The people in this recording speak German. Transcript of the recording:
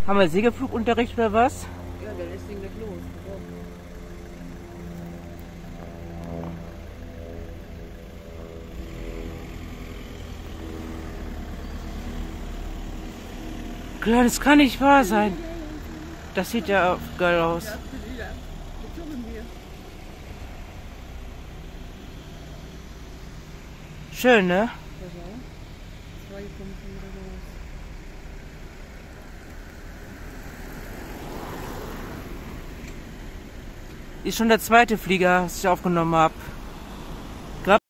Haben wir Segelflugunterricht oder was? Ja, der lässt ihn gleich los. Klein, das kann nicht wahr sein. Das sieht ja geil aus. Ja, wieder. Jetzt kommen wir. Schön, ne? Pass auf. Zwei kommen schon wieder raus. Ist schon der zweite Flieger, was ich aufgenommen habe.